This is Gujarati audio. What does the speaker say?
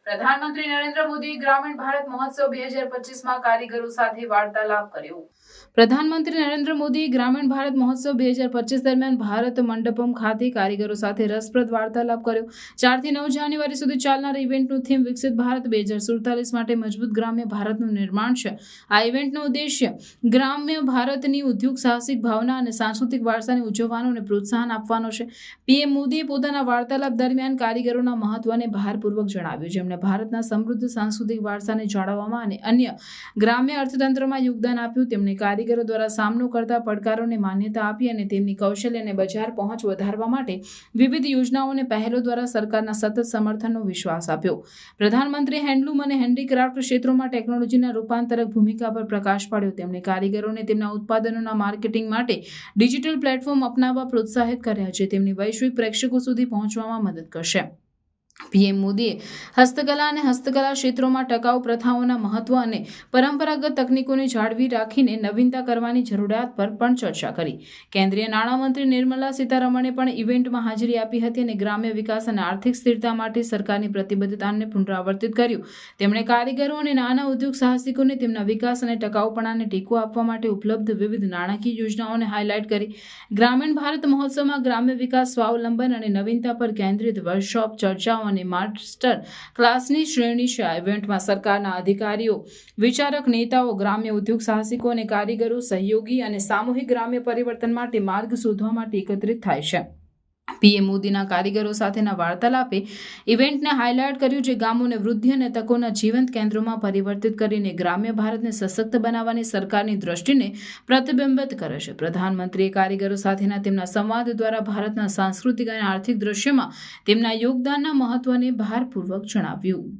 પ્રધાનમંત્રી નરેન્દ્ર મોદી ગ્રામીણ ભારત મહોત્સવ 2025માં કારીગરો સાથે વાર્તાલાપ કર્યો। પ્રધાનમંત્રી નરેન્દ્ર મોદી ગ્રામીણ ભારત મહોત્સવ 2025 દરમિયાન ભારત મંડપમ ખાતે કારીગરો સાથે રસપ્રદ વાર્તાલાપ કર્યો। 4 થી 9 જાન્યુઆરી સુધી ચાલનાર ઇવેન્ટનું થીમ વિકસિત ભારત 2047 માટે મજબૂત ગ્રામ્ય ભારતનું નિર્માણ છે। આ ઇવેન્ટનો ઉદ્દેશ્ય ગ્રામ્ય ભારતની ઉદ્યોગ સાહસિક ભાવના અને સાંસ્કૃતિક વારસાને ઉજવવાનો અને પ્રોત્સાહન આપવાનો છે। પીએમ મોદીએ પોતાના વાર્તાલાપ દરમિયાન કારીગરોના મહત્વને ભારપૂર્વક જણાવ્યું, જેમણે ભારતના સમૃદ્ધ સાંસ્કૃતિક વારસાને જાળવવામાં અને અન્ય ગ્રામ્ય અર્થતંત્રમાં યોગદાન આપ્યું। તેમણે કારીગરો દ્વારા સામનો કરતા પડકારોને માન્યતા આપી અને તેમની કૌશલ્ય અને બજાર પહોંચ વધારવા માટે વિવિધ યોજનાઓ અને પહેલો દ્વારા સરકારના સતત સમર્થનનો વિશ્વાસ આપ્યો। પ્રધાનમંત્રીએ હેન્ડલૂમ અને હેન્ડીક્રાફ્ટ ક્ષેત્રોમાં ટેકનોલોજીના રૂપાંતરક ભૂમિકા પર પ્રકાશ પાડ્યો। તેમણે કારીગરોને તેમના ઉત્પાદનોના માર્કેટિંગ માટે ડિજિટલ પ્લેટફોર્મ અપનાવવા પ્રોત્સાહિત કર્યા છે, તેમની વૈશ્વિક પ્રેક્ષકો સુધી પહોંચવામાં મદદ કરશે। પીએમ મોદીએ હસ્તકલા અને હસ્તકલા ક્ષેત્રોમાં ટકાઉ પ્રથાઓના મહત્વ અને પરંપરાગત તકનીકોને જાળવી રાખીને નવીનતા કરવાની જરૂરિયાત પર પણ ચર્ચા કરી। કેન્દ્રીય નાણામંત્રી નિર્મલા સીતારમણે પણ ઇવેન્ટમાં હાજરી આપી હતી અને ગ્રામ્ય વિકાસ અને આર્થિક સ્થિરતા માટે સરકારની પ્રતિબદ્ધતાને પુનરાવર્તિત કર્યું। તેમણે કારીગરો અને નાના ઉદ્યોગ સાહસિકોને તેમના વિકાસ અને ટકાઉપણાને ટેકો આપવા માટે ઉપલબ્ધ વિવિધ નાણાકીય યોજનાઓને હાઇલાઇટ કરી। ગ્રામીણ ભારત મહોત્સવમાં ગ્રામ્ય વિકાસ, સ્વાવલંબન અને નવીનતા પર કેન્દ્રિત વર્કશોપ, ચર્ચાઓ અને માસ્ટર ક્લાસની શ્રેણી છે। આ ઇવેન્ટમાં સરકારના અધિકારીઓ, વિચારક, નેતાઓ, ગ્રામ્ય ઉદ્યોગ સાહસિકો અને કારીગરો સહયોગી અને સામૂહિક ગ્રામ્ય પરિવર્તન માટે માર્ગ શોધવા માટે એકત્રિત થાય છે। પીએમ મોદીના કારીગરો સાથેના વાર્તાલાપે ઇવેન્ટને હાઇલાઇટ કર્યું, જે ગામોને વૃદ્ધિ અને તકોના જીવંત કેન્દ્રોમાં પરિવર્તિત કરીને ગ્રામ્ય ભારતને સશક્ત બનાવવાની સરકારની દ્રષ્ટિને પ્રતિબિંબિત કરે છે। પ્રધાનમંત્રીએ કારીગરો સાથેના તેમના સંવાદ દ્વારા ભારતના સાંસ્કૃતિક અને આર્થિક દૃશ્યમાં તેમના યોગદાનના મહત્વને ભારપૂર્વક જણાવ્યું।